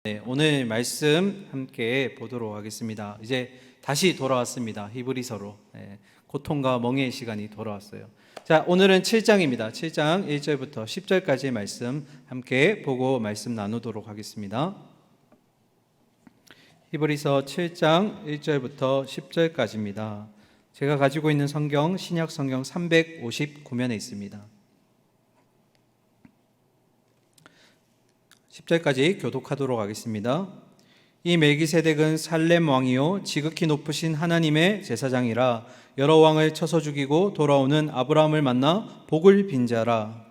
네, 오늘 말씀 함께 보도록 하겠습니다. 이제 다시 돌아왔습니다. 히브리서로. 고통과 멍해의 시간이 돌아왔어요. 자, 오늘은 7장입니다. 7장 1절부터 10절까지의 말씀 함께 보고 말씀 나누도록 하겠습니다. 히브리서 7장 1절부터 10절까지입니다. 제가 가지고 있는 성경 신약 성경 359면에 있습니다. 10절까지 교독하도록 하겠습니다. 이 멜기세덱은 살렘 왕이요 지극히 높으신 하나님의 제사장이라 여러 왕을 쳐서 죽이고 돌아오는 아브라함을 만나 복을 빈 자라.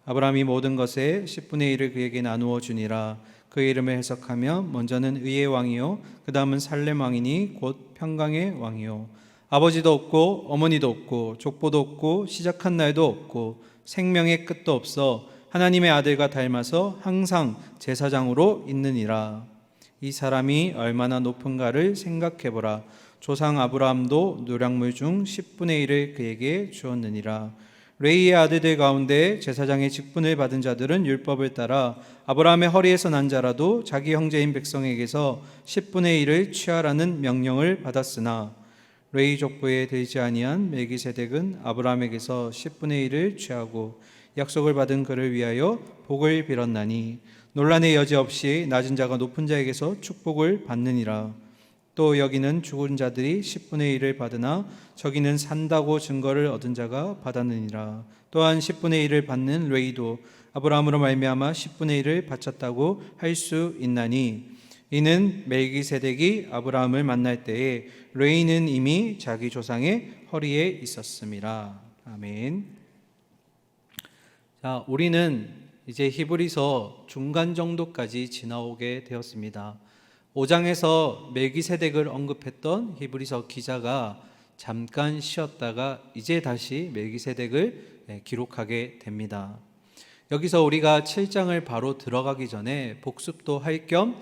아브라함이 모든 것의 10분의 1을 그에게 나누어 주니라. 그의 이름을 해석하면 먼저는 의의 왕이요 그 다음은 살렘 왕이니 곧 평강의 왕이요 아버지도 없고 어머니도 없고 족보도 없고 시작한 날도 없고 생명의 끝도 없어 하나님의 아들과 닮아서 항상 제사장으로 있느니라. 이 사람이 얼마나 높은가를 생각해보라. 조상 아브라함도 노략물 중 10분의 1을 그에게 주었느니라. 레이의 아들들 가운데 제사장의 직분을 받은 자들은 율법을 따라 아브라함의 허리에서 난 자라도 자기 형제인 백성에게서 10분의 1을 취하라는 명령을 받았으나 레이 족보에 들지 아니한 멜기세덱은 아브라함에게서 10분의 1을 취하고 약속을 받은 그를 위하여 복을 빌었나니 논란의 여지 없이 낮은 자가 높은 자에게서 축복을 받느니라. 또 여기는 죽은 자들이 10분의 1을 받으나 저기는 산다고 증거를 얻은 자가 받았느니라. 또한 10분의 1을 받는 레이도 아브라함으로 말미암아 10분의 1을 바쳤다고 할 수 있나니 이는 멜기세덱이 아브라함을 만날 때에 레이는 이미 자기 조상의 허리에 있었음이라. 아멘. 자, 우리는 이제 히브리서 중간 정도까지 지나오게 되었습니다. 5장에서 멜기세덱을 언급했던 히브리서 기자가 잠깐 쉬었다가 이제 다시 멜기세덱을 기록하게 됩니다. 여기서 우리가 7장을 바로 들어가기 전에 복습도 할 겸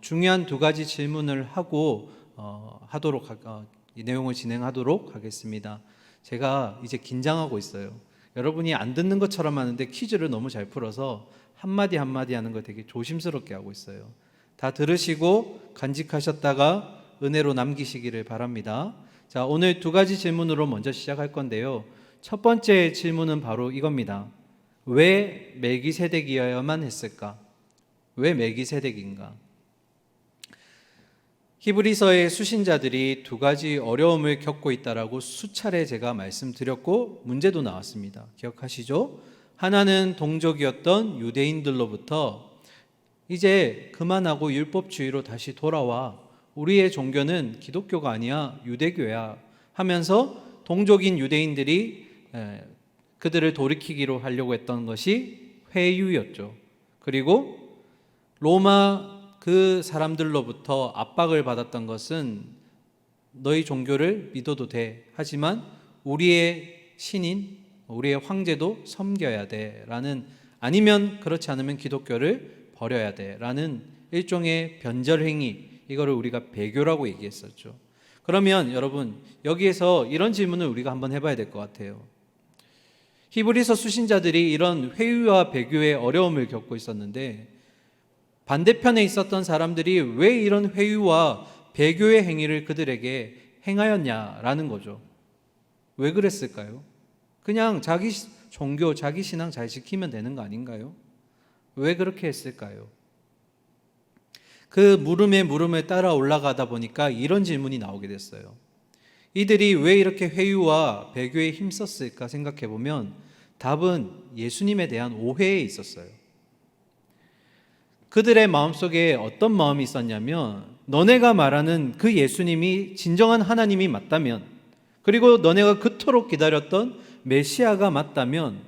중요한 두 가지 질문을 하고 이 내용을 진행하도록 하겠습니다. 제가 이제 긴장하고 있어요. 여러분이 안 듣는 것처럼 하는데 퀴즈를 너무 잘 풀어서 한마디 한마디 하는 거 되게 조심스럽게 하고 있어요. 다 들으시고 간직하셨다가 은혜로 남기시기를 바랍니다. 자, 오늘 두 가지 질문으로 먼저 시작할 건데요. 첫 번째 질문은 바로 이겁니다. 왜 멜기세덱이어야만 했을까? 왜 멜기세덱인가? 히브리서의 수신자들이 두 가지 어려움을 겪고 있다라고 수차례 제가 말씀드렸고 문제도 나왔습니다. 기억하시죠? 하나는 동족이었던 유대인들로부터 이제 그만하고 율법주의로 다시 돌아와. 우리의 종교는 기독교가 아니야, 유대교야 하면서 동족인 유대인들이 그들을 돌이키기로 하려고 했던 것이 회유였죠. 그리고 로마 그 사람들로부터 압박을 받았던 것은 너희 종교를 믿어도 돼. 하지만 우리의 신인, 우리의 황제도 섬겨야 돼. 라는, 아니면 그렇지 않으면 기독교를 버려야 돼. 라는 일종의 변절행위, 이거를 우리가 배교라고 얘기했었죠. 그러면 여러분, 여기에서 이런 질문을 우리가 한번 해봐야 될 것 같아요. 히브리서 수신자들이 이런 회유와 배교의 어려움을 겪고 있었는데 반대편에 있었던 사람들이 왜 이런 회유와 배교의 행위를 그들에게 행하였냐라는 거죠. 왜 그랬을까요? 그냥 자기 종교, 자기 신앙 잘 지키면 되는 거 아닌가요? 왜 그렇게 했을까요? 그 물음에 따라 올라가다 보니까 이런 질문이 나오게 됐어요. 이들이 왜 이렇게 회유와 배교에 힘썼을까 생각해 보면 답은 예수님에 대한 오해에 있었어요. 그들의 마음속에 어떤 마음이 있었냐면 너네가 말하는 그 예수님이 진정한 하나님이 맞다면, 그리고 너네가 그토록 기다렸던 메시아가 맞다면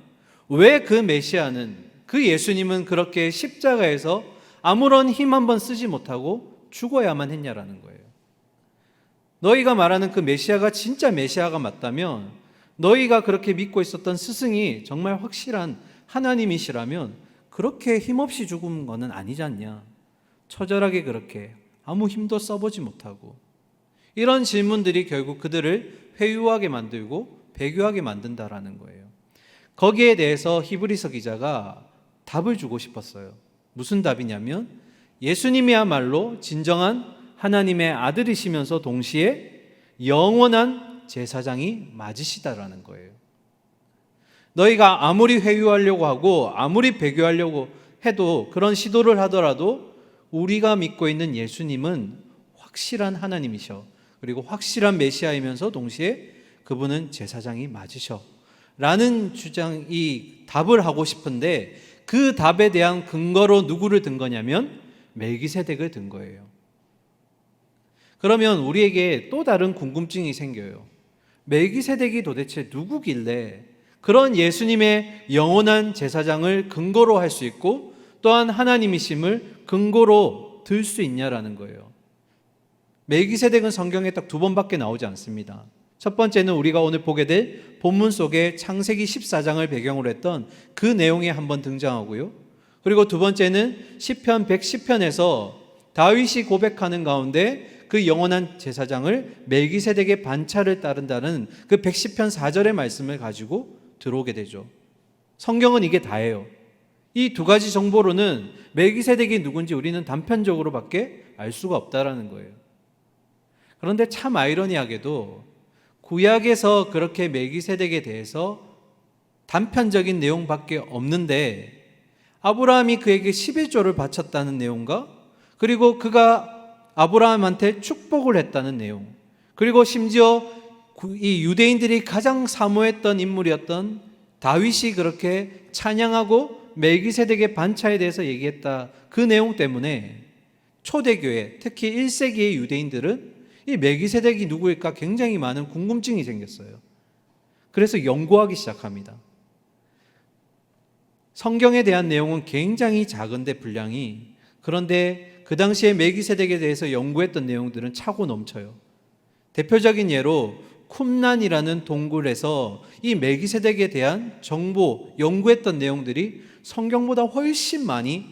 왜 그 메시아는, 그 예수님은 그렇게 십자가에서 아무런 힘 한번 쓰지 못하고 죽어야만 했냐라는 거예요. 너희가 말하는 그 메시아가 진짜 메시아가 맞다면, 너희가 그렇게 믿고 있었던 스승이 정말 확실한 하나님이시라면 그렇게 힘없이 죽은 거는 아니지 않냐. 처절하게 그렇게 아무 힘도 써보지 못하고. 이런 질문들이 결국 그들을 회유하게 만들고 배교하게 만든다라는 거예요. 거기에 대해서 히브리서 기자가 답을 주고 싶었어요. 무슨 답이냐면 예수님이야말로 진정한 하나님의 아들이시면서 동시에 영원한 제사장이 맞으시다라는 거예요. 너희가 아무리 회유하려고 하고 아무리 배교하려고 해도 그런 시도를 하더라도 우리가 믿고 있는 예수님은 확실한 하나님이셔. 그리고 확실한 메시아이면서 동시에 그분은 제사장이 맞으셔. 라는 주장이 답을 하고 싶은데 그 답에 대한 근거로 누구를 든 거냐면 멜기세덱을 든 거예요. 그러면 우리에게 또 다른 궁금증이 생겨요. 멜기세덱이 도대체 누구길래 그런 예수님의 영원한 제사장을 근거로 할 수 있고 또한 하나님이심을 근거로 들 수 있냐라는 거예요. 멜기세덱은 성경에 딱 2번밖에 나오지 않습니다. 첫 번째는 우리가 오늘 보게 될 본문 속에 창세기 14장을 배경으로 했던 그 내용에 한번 등장하고요. 그리고 두 번째는 시편 110편에서 다윗이 고백하는 가운데 그 영원한 제사장을 멜기세덱의 반차를 따른다는 그 110편 4절의 말씀을 가지고 들어오게 되죠. 성경은 이게 다예요. 이 두 가지 정보로는 멜기세덱이 누군지 우리는 단편적으로밖에 알 수가 없다라는 거예요. 그런데 참 아이러니하게도 구약에서 그렇게 멜기세덱에 대해서 단편적인 내용밖에 없는데 아브라함이 그에게 11조를 바쳤다는 내용과 그리고 그가 아브라함한테 축복을 했다는 내용, 그리고 심지어 이 유대인들이 가장 사모했던 인물이었던 다윗이 그렇게 찬양하고 멜기세덱의 반차에 대해서 얘기했다, 그 내용 때문에 초대교회, 특히 1세기의 유대인들은 이 멜기세덱이 누구일까 굉장히 많은 궁금증이 생겼어요. 그래서 연구하기 시작합니다. 성경에 대한 내용은 굉장히 작은데 분량이, 그런데 그 당시에 멜기세덱에 대해서 연구했던 내용들은 차고 넘쳐요. 대표적인 예로 쿰란이라는 동굴에서 이 멜기세덱에 대한 정보, 연구했던 내용들이 성경보다 훨씬 많이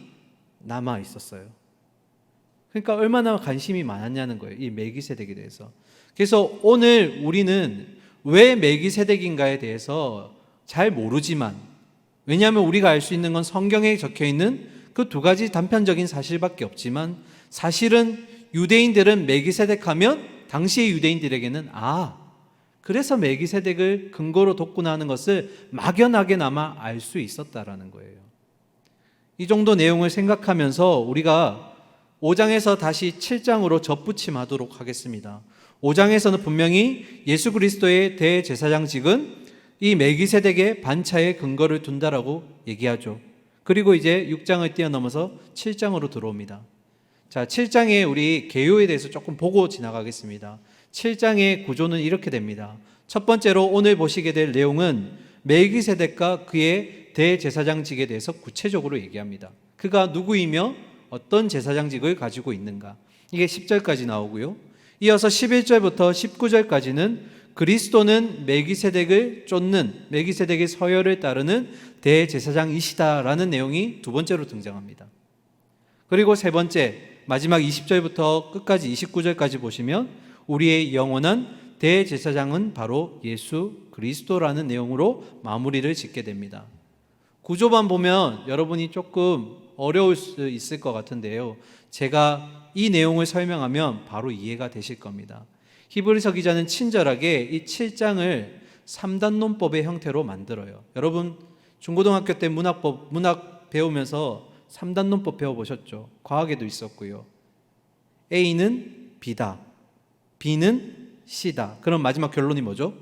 남아 있었어요. 그러니까 얼마나 관심이 많았냐는 거예요, 이 멜기세덱에 대해서. 그래서 오늘 우리는 왜 멜기세덱인가에 대해서 잘 모르지만, 왜냐하면 우리가 알 수 있는 건 성경에 적혀 있는 그 두 가지 단편적인 사실밖에 없지만, 사실은 유대인들은 멜기세덱 하면 당시의 유대인들에게는 그래서 멜기세덱을 근거로 뒀구나 하는 것을 막연하게나마 알 수 있었다라는 거예요. 이 정도 내용을 생각하면서 우리가 5장에서 다시 7장으로 접붙임하도록 하겠습니다. 5장에서는 분명히 예수 그리스도의 대제사장직은 이 멜기세덱의 반차에 근거를 둔다라고 얘기하죠. 그리고 이제 6장을 뛰어넘어서 7장으로 들어옵니다. 자, 7장에 우리 개요에 대해서 조금 보고 지나가겠습니다. 7장의 구조는 이렇게 됩니다. 첫 번째로 오늘 보시게 될 내용은 멜기세덱과 그의 대제사장직에 대해서 구체적으로 얘기합니다. 그가 누구이며 어떤 제사장직을 가지고 있는가, 이게 10절까지 나오고요. 이어서 11절부터 19절까지는 그리스도는 멜기세덱을 쫓는, 멜기세덱의 서열을 따르는 대제사장이시다라는 내용이 두 번째로 등장합니다. 그리고 세 번째, 마지막 20절부터 끝까지 29절까지 보시면 우리의 영원한 대제사장은 바로 예수 그리스도라는 내용으로 마무리를 짓게 됩니다. 구조만 보면 여러분이 조금 어려울 수 있을 것 같은데요, 제가 이 내용을 설명하면 바로 이해가 되실 겁니다. 히브리서 기자는 친절하게 이 7장을 3단론법의 형태로 만들어요. 여러분 중고등학교 때 문학 배우면서 3단론법 배워보셨죠? 과학에도 있었고요. A는 B다, B는 C다. 그럼 마지막 결론이 뭐죠?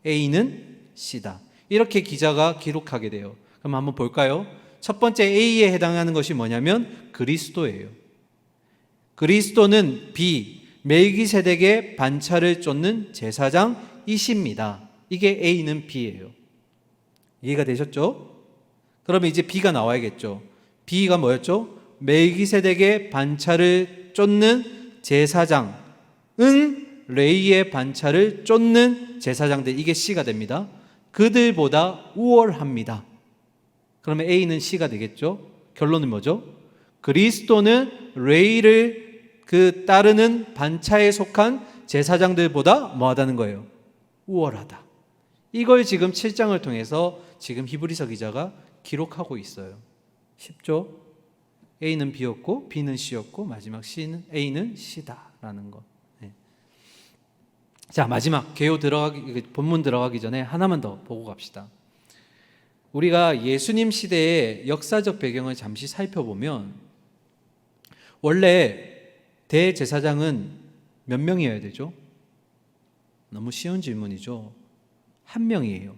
A는 C다. 이렇게 기자가 기록하게 돼요. 그럼 한번 볼까요? 첫 번째 A에 해당하는 것이 뭐냐면 그리스도예요. 그리스도는 B, 멜기세덱의 반차를 쫓는 제사장이십니다. 이게 A는 B예요. 이해가 되셨죠? 그러면 이제 B가 나와야겠죠. B가 뭐였죠? 멜기세덱의 반차를 쫓는 제사장은 레위의 반차를 쫓는 제사장들, 이게 C가 됩니다. 그들보다 우월합니다. 그러면 A는 C가 되겠죠. 결론은 뭐죠? 그리스도는 레위를 따르는 반차에 속한 제사장들보다 뭐하다는 거예요? 우월하다. 이걸 지금 7장을 통해서 지금 히브리서 기자가 기록하고 있어요. 쉽죠? A는 B였고 B는 C였고 마지막 A는 C다라는 것. 네. 자, 마지막 본문 들어가기 전에 하나만 더 보고 갑시다. 우리가 예수님 시대의 역사적 배경을 잠시 살펴보면 원래 대제사장은 몇 명이어야 되죠? 너무 쉬운 질문이죠. 한 명이에요.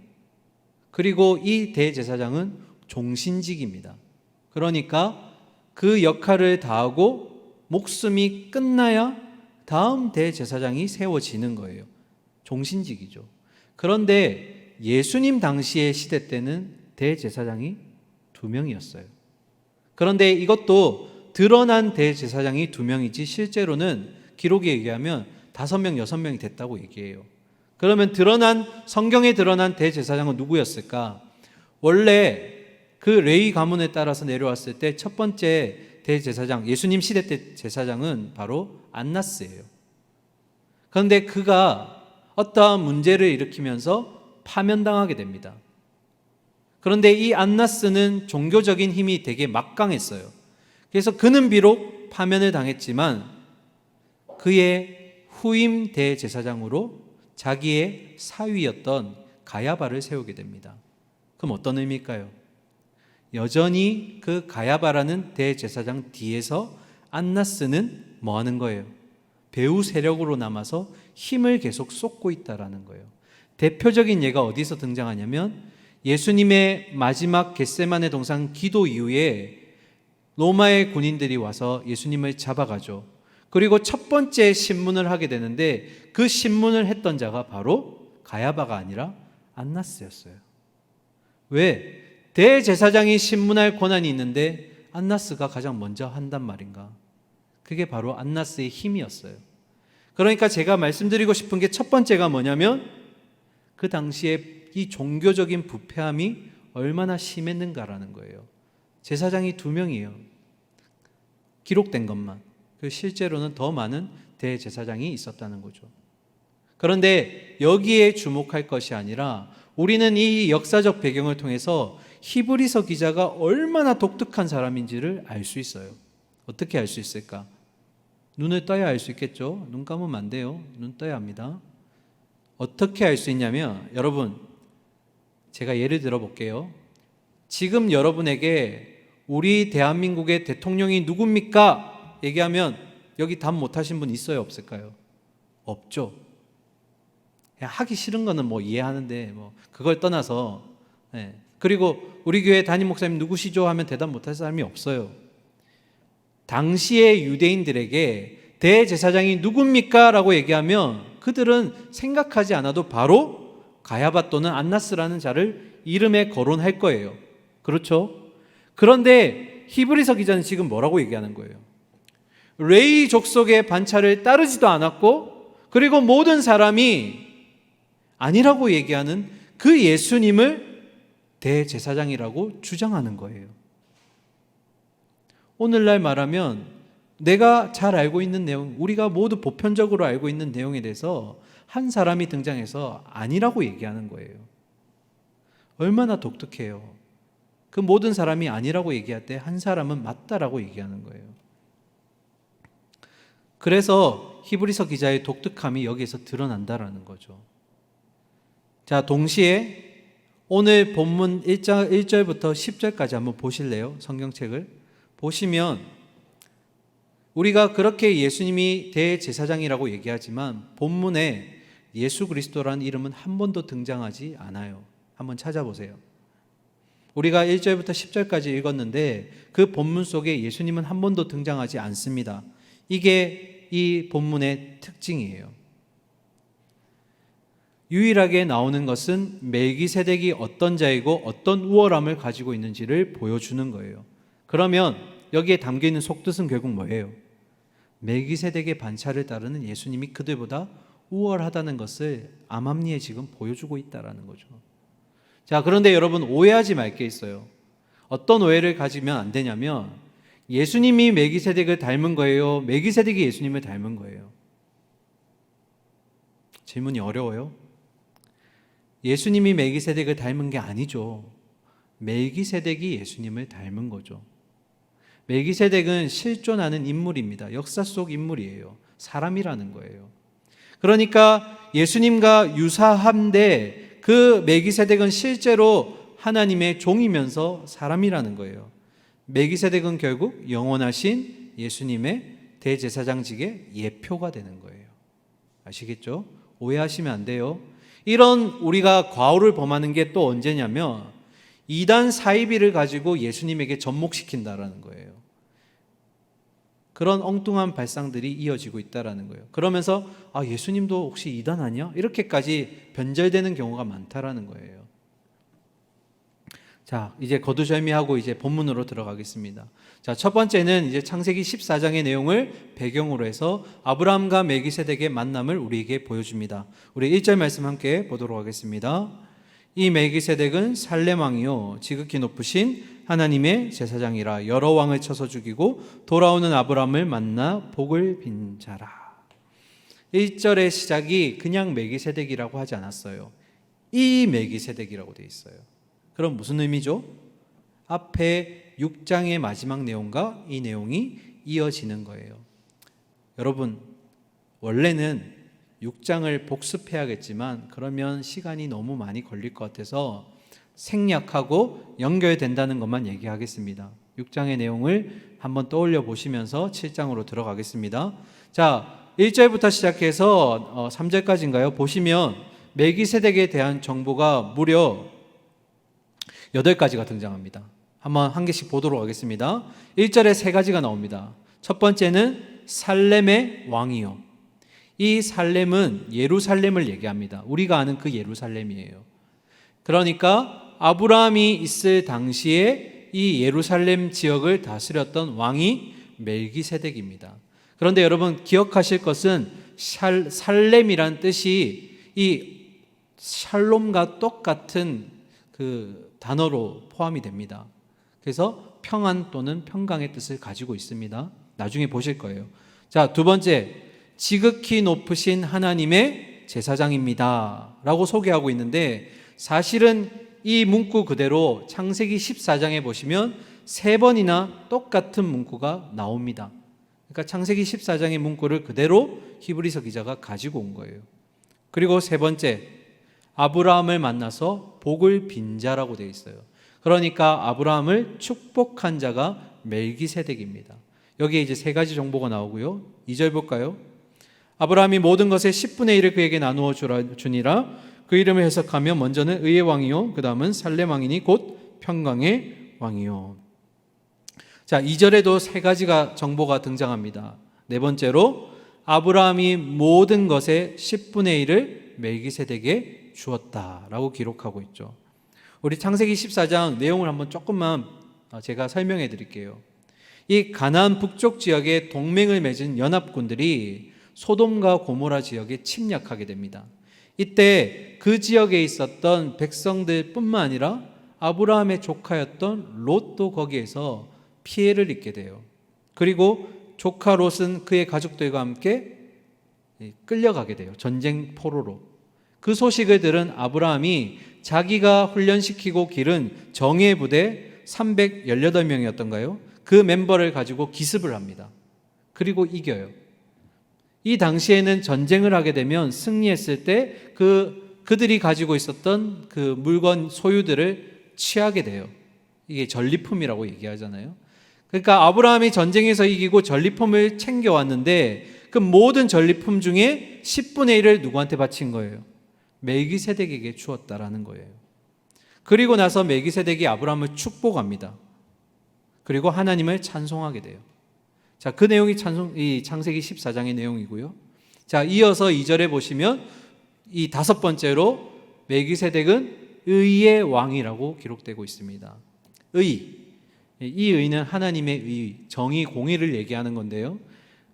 그리고 이 대제사장은 종신직입니다. 그러니까 그 역할을 다하고 목숨이 끝나야 다음 대제사장이 세워지는 거예요. 종신직이죠. 그런데 예수님 당시의 시대 때는 대제사장이 2명이었어요. 그런데 이것도 드러난 대제사장이 2명이지 실제로는 기록에 의하면 5명, 6명이 됐다고 얘기해요. 그러면 성경에 드러난 대제사장은 누구였을까? 원래 그 레위 가문에 따라서 내려왔을 때 첫 번째 대제사장, 예수님 시대 때 제사장은 바로 안나스예요. 그런데 그가 어떠한 문제를 일으키면서 파면당하게 됩니다. 그런데 이 안나스는 종교적인 힘이 되게 막강했어요. 그래서 그는 비록 파면을 당했지만 그의 후임 대제사장으로 자기의 사위였던 가야바를 세우게 됩니다. 그럼 어떤 의미일까요? 여전히 그 가야바라는 대제사장 뒤에서 안나스는 뭐 하는 거예요? 배후 세력으로 남아서 힘을 계속 쏟고 있다라는 거예요. 대표적인 예가 어디서 등장하냐면 예수님의 마지막 겟세마네 동산 기도 이후에 로마의 군인들이 와서 예수님을 잡아가죠. 그리고 첫 번째 신문을 하게 되는데 그 신문을 했던 자가 바로 가야바가 아니라 안나스였어요. 왜? 대제사장이 신문할 권한이 있는데 안나스가 가장 먼저 한단 말인가? 그게 바로 안나스의 힘이었어요. 그러니까 제가 말씀드리고 싶은 게 첫 번째가 뭐냐면 그 당시에 이 종교적인 부패함이 얼마나 심했는가라는 거예요. 제사장이 2명이에요. 기록된 것만. 실제로는 더 많은 대제사장이 있었다는 거죠. 그런데 여기에 주목할 것이 아니라 우리는 이 역사적 배경을 통해서 히브리서 기자가 얼마나 독특한 사람인지를 알 수 있어요. 어떻게 알 수 있을까? 눈을 떠야 알 수 있겠죠. 눈 감으면 안 돼요. 눈 떠야 합니다. 어떻게 알 수 있냐면 여러분, 제가 예를 들어 볼게요. 지금 여러분에게 우리 대한민국의 대통령이 누굽니까? 얘기하면 여기 답 못하신 분 있어요? 없을까요? 없죠. 하기 싫은 거는 뭐 이해하는데 그걸 떠나서 그리고 우리 교회 담임 목사님 누구시죠? 하면 대답 못할 사람이 없어요. 당시의 유대인들에게 대제사장이 누굽니까? 라고 얘기하면 그들은 생각하지 않아도 바로 가야바 또는 안나스라는 자를 이름에 거론할 거예요. 그렇죠? 그런데 히브리서 기자는 지금 뭐라고 얘기하는 거예요? 레위 족속의 반차를 따르지도 않았고 그리고 모든 사람이 아니라고 얘기하는 그 예수님을 대제사장이라고 주장하는 거예요. 오늘날 말하면 내가 잘 알고 있는 내용, 우리가 모두 보편적으로 알고 있는 내용에 대해서 한 사람이 등장해서 아니라고 얘기하는 거예요. 얼마나 독특해요. 그 모든 사람이 아니라고 얘기할 때 한 사람은 맞다라고 얘기하는 거예요. 그래서 히브리서 기자의 독특함이 여기에서 드러난다라는 거죠. 자, 동시에 오늘 본문 1절부터 10절까지 한번 보실래요? 성경책을 보시면 우리가 그렇게 예수님이 대제사장이라고 얘기하지만 본문에 예수 그리스도라는 이름은 한 번도 등장하지 않아요. 한번 찾아보세요. 우리가 1절부터 10절까지 읽었는데 그 본문 속에 예수님은 한 번도 등장하지 않습니다. 이게 이 본문의 특징이에요. 유일하게 나오는 것은 멜기세덱이 어떤 자이고 어떤 우월함을 가지고 있는지를 보여주는 거예요. 그러면 여기에 담겨있는 속뜻은 결국 뭐예요? 멜기세덱의 반차를 따르는 예수님이 그들보다 우월하다는 것을 암암리에 지금 보여주고 있다는 거죠. 자, 그런데 여러분 오해하지 말 게 있어요. 어떤 오해를 가지면 안 되냐면 예수님이 멜기세덱을 닮은 거예요? 멜기세덱이 예수님을 닮은 거예요? 질문이 어려워요? 예수님이 멜기세덱을 닮은 게 아니죠. 멜기세덱이 예수님을 닮은 거죠. 멜기세덱은 실존하는 인물입니다. 역사 속 인물이에요. 사람이라는 거예요. 그러니까 예수님과 유사한데 그 멜기세덱은 실제로 하나님의 종이면서 사람이라는 거예요. 멜기세덱은 결국 영원하신 예수님의 대제사장직의 예표가 되는 거예요. 아시겠죠? 오해하시면 안 돼요. 이런 우리가 과오를 범하는 게 또 언제냐면 이단 사이비를 가지고 예수님에게 접목시킨다라는 거예요. 그런 엉뚱한 발상들이 이어지고 있다라는 거예요. 그러면서 예수님도 혹시 이단 아니야? 이렇게까지 변절되는 경우가 많다라는 거예요. 자, 이제 거두절미하고 이제 본문으로 들어가겠습니다. 자, 첫 번째는 이제 창세기 14장의 내용을 배경으로 해서 아브라함과 멜기세덱의 만남을 우리에게 보여줍니다. 우리 1절 말씀 함께 보도록 하겠습니다. 이 멜기세덱은 살렘 왕이요 지극히 높으신 하나님의 제사장이라 여러 왕을 쳐서 죽이고 돌아오는 아브라함을 만나 복을 빈 자라. 1절의 시작이 그냥 멜기세덱이라고 하지 않았어요. 이 멜기세덱이라고 되어 있어요. 그럼 무슨 의미죠? 앞에 6장의 마지막 내용과 이 내용이 이어지는 거예요. 여러분, 원래는 6장을 복습해야겠지만 그러면 시간이 너무 많이 걸릴 것 같아서 생략하고 연결된다는 것만 얘기하겠습니다. 6장의 내용을 한번 떠올려 보시면서 7장으로 들어가겠습니다. 자, 1절부터 시작해서 3절까지인가요? 보시면 멜기세덱에 대한 정보가 무려 8가지가 등장합니다. 한번 한 개씩 보도록 하겠습니다. 1절에 3가지가 나옵니다. 첫 번째는 살렘의 왕이요. 이 살렘은 예루살렘을 얘기합니다. 우리가 아는 그 예루살렘이에요. 그러니까 아브라함이 있을 당시에 이 예루살렘 지역을 다스렸던 왕이 멜기세덱입니다. 그런데 여러분 기억하실 것은 살렘이란 뜻이 이 샬롬과 똑같은 그 단어로 포함이 됩니다. 그래서 평안 또는 평강의 뜻을 가지고 있습니다. 나중에 보실 거예요. 자, 두 번째, 지극히 높으신 하나님의 제사장입니다 라고 소개하고 있는데 사실은 이 문구 그대로 창세기 14장에 보시면 3번이나 똑같은 문구가 나옵니다. 그러니까 창세기 14장의 문구를 그대로 히브리서 기자가 가지고 온 거예요. 그리고 세 번째, 아브라함을 만나서 복을 빈 자라고 되어 있어요. 그러니까 아브라함을 축복한 자가 멜기세덱입니다. 여기에 이제 3가지 정보가 나오고요. 2절 볼까요? 아브라함이 모든 것의 10분의 1을 그에게 나누어 주니라. 그 이름을 해석하면 먼저는 의의 왕이요 그 다음은 살렘 왕이니 곧 평강의 왕이요. 자, 2절에도 3가지가 정보가 등장합니다. 네 번째로 아브라함이 모든 것의 10분의 1을 멜기세덱에게 주었다라고 기록하고 있죠. 우리 창세기 14장 내용을 한번 조금만 제가 설명해 드릴게요. 이 가나안 북쪽 지역에 동맹을 맺은 연합군들이 소돔과 고모라 지역에 침략하게 됩니다. 이때 그 지역에 있었던 백성들 뿐만 아니라 아브라함의 조카였던 롯도 거기에서 피해를 입게 돼요. 그리고 조카 롯은 그의 가족들과 함께 끌려가게 돼요. 전쟁 포로로. 그 소식을 들은 아브라함이 자기가 훈련시키고 기른 정예 부대 318명이었던가요? 그 멤버를 가지고 기습을 합니다. 그리고 이겨요. 이 당시에는 전쟁을 하게 되면 승리했을 때 그들이 가지고 있었던 그 물건 소유들을 취하게 돼요. 이게 전리품이라고 얘기하잖아요. 그러니까 아브라함이 전쟁에서 이기고 전리품을 챙겨왔는데 그 모든 전리품 중에 10분의 1을 누구한테 바친 거예요? 멜기세덱에게 주었다라는 거예요. 그리고 나서 멜기세덱이 아브라함을 축복합니다. 그리고 하나님을 찬송하게 돼요. 자, 그 내용이 이 창세기 14장의 내용이고요. 자, 이어서 2절에 보시면 이 5번째로 멜기세덱은 의의 왕이라고 기록되고 있습니다. 의. 이 의는 하나님의 의, 정의, 공의를 얘기하는 건데요.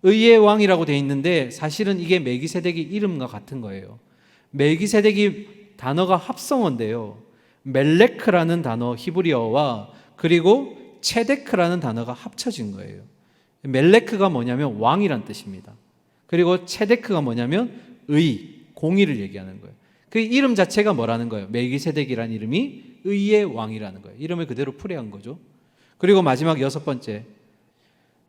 의의 왕이라고 되어 있는데 사실은 이게 멜기세덱의 이름과 같은 거예요. 멜기세덱이 단어가 합성어인데요. 멜레크라는 단어 히브리어와 그리고 체데크라는 단어가 합쳐진 거예요. 멜레크가 뭐냐면 왕이란 뜻입니다. 그리고 체데크가 뭐냐면 의, 공의를 얘기하는 거예요. 그 이름 자체가 뭐라는 거예요? 멜기세덱이라는 이름이 의의 왕이라는 거예요. 이름을 그대로 풀이한 거죠. 그리고 마지막 6번째,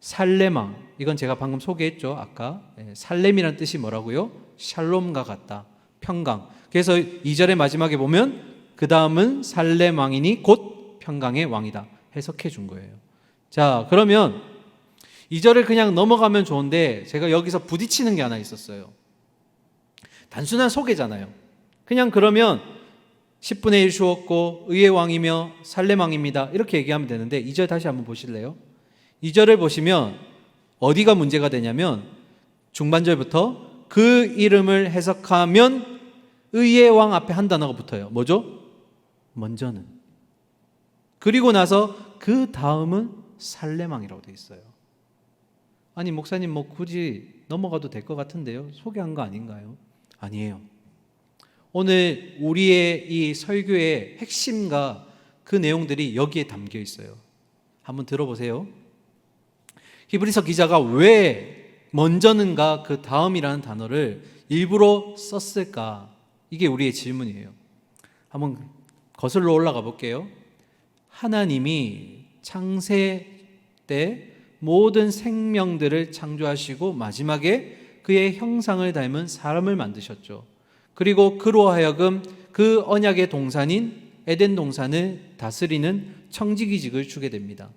살레망, 이건 제가 방금 소개했죠. 아까 살렘이라는 뜻이 뭐라고요? 샬롬과 같다, 평강. 그래서 2절의 마지막에 보면 그 다음은 살렘 왕이니 곧 평강의 왕이다 해석해 준 거예요. 자, 그러면 2절을 그냥 넘어가면 좋은데 제가 여기서 부딪히는 게 하나 있었어요. 단순한 소개잖아요. 그냥 그러면 10분의 1 주었고 의의 왕이며 살렘 왕입니다 이렇게 얘기하면 되는데 2절 다시 한번 보실래요? 2절을 보시면 어디가 문제가 되냐면 중반절부터 그 이름을 해석하면 의의 왕 앞에 한 단어가 붙어요. 뭐죠? 먼저는. 그리고 나서 그 다음은 살렘 왕이라고 되어 있어요. 아니 목사님 뭐 굳이 넘어가도 될 것 같은데요, 소개한 거 아닌가요? 아니에요. 오늘 우리의 이 설교의 핵심과 그 내용들이 여기에 담겨 있어요. 한번 들어보세요. 히브리서 기자가 왜 먼저는가 그 다음이라는 단어를 일부러 썼을까? 이게 우리의 질문이에요. 한번 거슬러 올라가 볼게요. 하나님이 창세 때 모든 생명들을 창조하시고 마지막에 그의 형상을 닮은 사람을 만드셨죠. 그리고 그로 하여금 그 언약의 동산인 에덴 동산을 다스리는 청지기직을 주게 됩니다.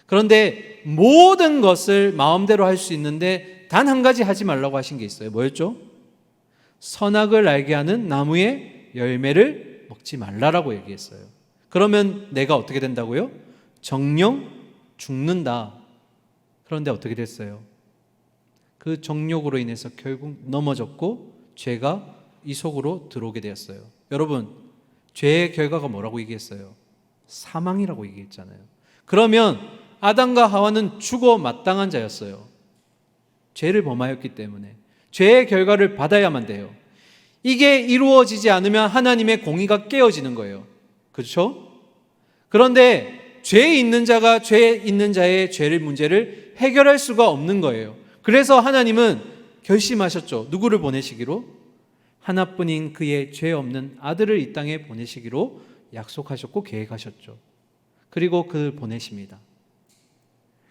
그런데 모든 것을 마음대로 할 수 있는데 단 한 가지 하지 말라고 하신 게 있어요. 뭐였죠? 선악을 알게 하는 나무의 열매를 먹지 말라라고 얘기했어요. 그러면 내가 어떻게 된다고요? 정령 죽는다. 그런데 어떻게 됐어요? 그 정욕으로 인해서 결국 넘어졌고 죄가 이 속으로 들어오게 되었어요. 여러분, 죄의 결과가 뭐라고 얘기했어요? 사망이라고 얘기했잖아요. 그러면 아담과 하와는 죽어 마땅한 자였어요. 죄를 범하였기 때문에 죄의 결과를 받아야만 돼요. 이게 이루어지지 않으면 하나님의 공의가 깨어지는 거예요. 그렇죠? 그런데 죄 있는 자가 죄 있는 자의 죄를 문제를 해결할 수가 없는 거예요. 그래서 하나님은 결심하셨죠. 누구를 보내시기로? 하나뿐인 그의 죄 없는 아들을 이 땅에 보내시기로 약속하셨고 계획하셨죠. 그리고 그를 보내십니다.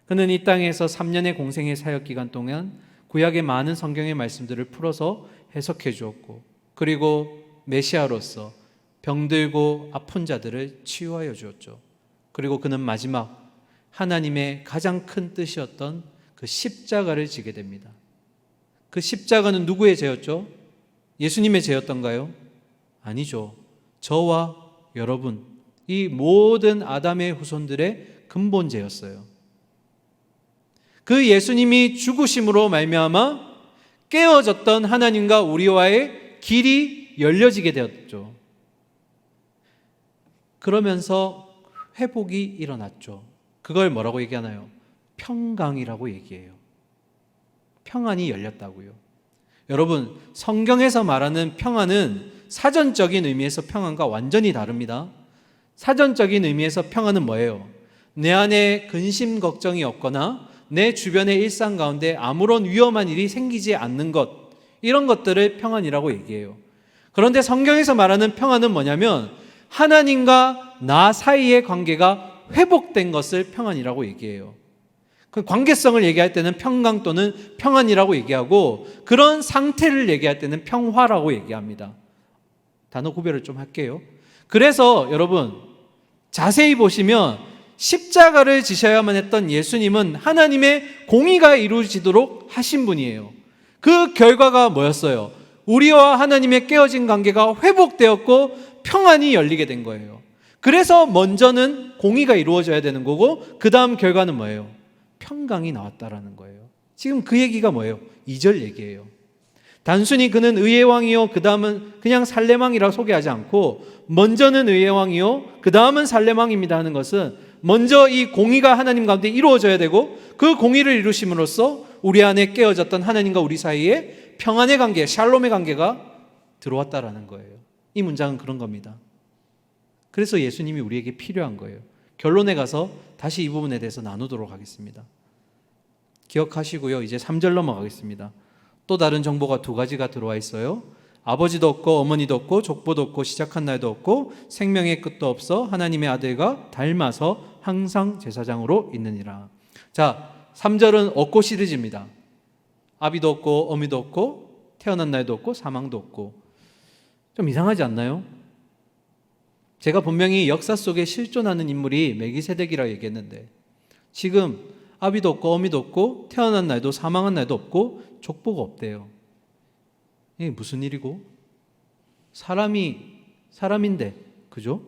그는 이 땅에서 3년의 공생의 사역 기간 동안 구약의 많은 성경의 말씀들을 풀어서 해석해 주었고, 그리고 메시아로서 병들고 아픈 자들을 치유하여 주었죠. 그리고 그는 마지막 하나님의 가장 큰 뜻이었던 그 십자가를 지게 됩니다. 그 십자가는 누구의 죄였죠? 예수님의 죄였던가요? 아니죠. 저와 여러분, 이 모든 아담의 후손들의 근본 죄였어요. 그 예수님이 죽으심으로 말미암아 깨어졌던 하나님과 우리와의 길이 열려지게 되었죠. 그러면서 회복이 일어났죠. 그걸 뭐라고 얘기하나요? 평강이라고 얘기해요. 평안이 열렸다고요. 여러분, 성경에서 말하는 평안은 사전적인 의미에서 평안과 완전히 다릅니다. 사전적인 의미에서 평안은 뭐예요? 내 안에 근심 걱정이 없거나 내 주변의 일상 가운데 아무런 위험한 일이 생기지 않는 것, 이런 것들을 평안이라고 얘기해요. 그런데 성경에서 말하는 평안은 뭐냐면 하나님과 나 사이의 관계가 회복된 것을 평안이라고 얘기해요. 그 관계성을 얘기할 때는 평강 또는 평안이라고 얘기하고, 그런 상태를 얘기할 때는 평화라고 얘기합니다. 단어 구별을 좀 할게요. 그래서 여러분, 자세히 보시면 십자가를 지셔야만 했던 예수님은 하나님의 공의가 이루어지도록 하신 분이에요. 그 결과가 뭐였어요? 우리와 하나님의 깨어진 관계가 회복되었고 평안이 열리게 된 거예요. 그래서 먼저는 공의가 이루어져야 되는 거고, 그 다음 결과는 뭐예요? 평강이 나왔다라는 거예요. 지금 그 얘기가 뭐예요? 2절 얘기예요. 단순히 그는 의의 왕이요 그 다음은 그냥 살렘 왕이라고 소개하지 않고, 먼저는 의의 왕이요 그 다음은 살렘 왕입니다 하는 것은 먼저 이 공의가 하나님 가운데 이루어져야 되고, 그 공의를 이루심으로써 우리 안에 깨어졌던 하나님과 우리 사이에 평안의 관계, 샬롬의 관계가 들어왔다라는 거예요. 이 문장은 그런 겁니다. 그래서 예수님이 우리에게 필요한 거예요. 결론에 가서 다시 이 부분에 대해서 나누도록 하겠습니다. 기억하시고요. 이제 3절 넘어가겠습니다. 또 다른 정보가 2가지가 들어와 있어요. 아버지도 없고 어머니도 없고 족보도 없고 시작한 날도 없고 생명의 끝도 없어 하나님의 아들과 닮아서 항상 제사장으로 있느니라. 자, 3절은 없고 시리즈입니다. 아비도 없고 어미도 없고 태어난 날도 없고 사망도 없고. 좀 이상하지 않나요? 제가 분명히 역사 속에 실존하는 인물이 멜기세덱이라고 얘기했는데 지금 아비도 없고 어미도 없고 태어난 날도 사망한 날도 없고 족보가 없대요. 이게 무슨 일이고? 사람인데, 그죠?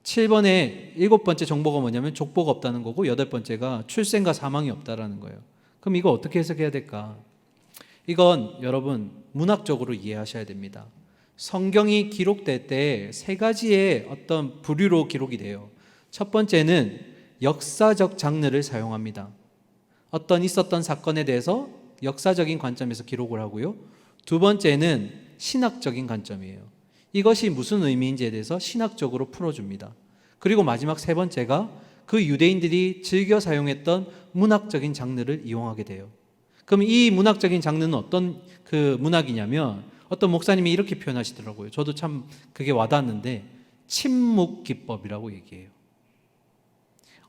7번에 7번째 정보가 뭐냐면 족보가 없다는 거고 8번째가 출생과 사망이 없다라는 거예요. 그럼 이거 어떻게 해석해야 될까? 이건 여러분 문학적으로 이해하셔야 됩니다. 성경이 기록될 때 세 가지의 어떤 부류로 기록이 돼요. 첫 번째는 역사적 장르를 사용합니다. 어떤 있었던 사건에 대해서 역사적인 관점에서 기록을 하고요. 두 번째는 신학적인 관점이에요. 이것이 무슨 의미인지에 대해서 신학적으로 풀어줍니다. 그리고 마지막 세 번째가 그 유대인들이 즐겨 사용했던 문학적인 장르를 이용하게 돼요. 그럼 이 문학적인 장르는 어떤 그 문학이냐면 어떤 목사님이 이렇게 표현하시더라고요. 저도 참 그게 와닿았는데 침묵 기법이라고 얘기해요.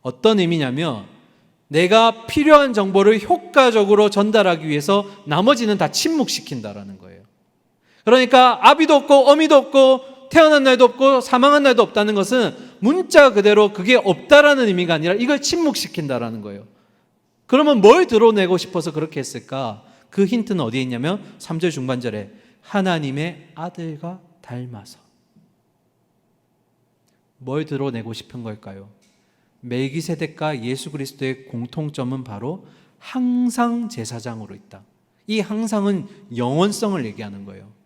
어떤 의미냐면 내가 필요한 정보를 효과적으로 전달하기 위해서 나머지는 다 침묵시킨다라는 거예요. 그러니까 아비도 없고 어미도 없고 태어난 날도 없고 사망한 날도 없다는 것은 문자 그대로 그게 없다라는 의미가 아니라 이걸 침묵시킨다라는 거예요. 그러면 뭘 드러내고 싶어서 그렇게 했을까? 그 힌트는 어디에 있냐면 3절 중반절에 하나님의 아들과 닮아서. 뭘 드러내고 싶은 걸까요? 멜기세덱과 예수 그리스도의 공통점은 바로 항상 제사장으로 있다. 이 항상은 영원성을 얘기하는 거예요.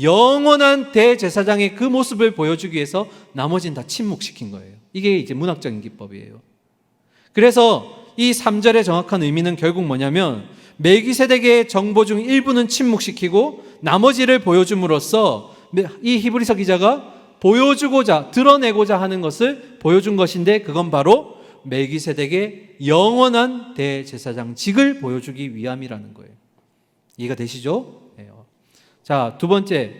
영원한 대제사장의 그 모습을 보여주기 위해서 나머지는 다 침묵시킨 거예요. 이게 이제 문학적인 기법이에요. 그래서 이 3절의 정확한 의미는 결국 뭐냐면 멜기세덱의 정보 중 일부는 침묵시키고 나머지를 보여줌으로써 이 히브리서 기자가 보여주고자 드러내고자 하는 것을 보여준 것인데 그건 바로 멜기세덱의 영원한 대제사장직을 보여주기 위함이라는 거예요. 이해가 되시죠? 네. 자, 두 번째,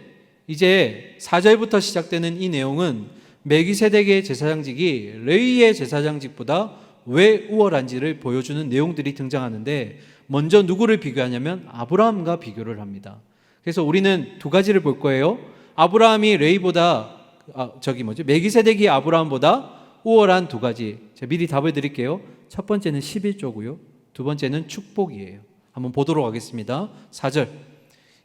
이제 4절부터 시작되는 이 내용은 멜기세덱의 제사장직이 레위의 제사장직보다 왜 우월한지를 보여주는 내용들이 등장하는데 먼저 누구를 비교하냐면 아브라함과 비교를 합니다. 그래서 우리는 두 가지를 볼 거예요. 아브라함이 레위보다 멜기세덱이 아브라함보다 우월한 두 가지. 제가 미리 답을 드릴게요. 첫 번째는 11조고요. 두 번째는 축복이에요. 한번 보도록 하겠습니다. 4절.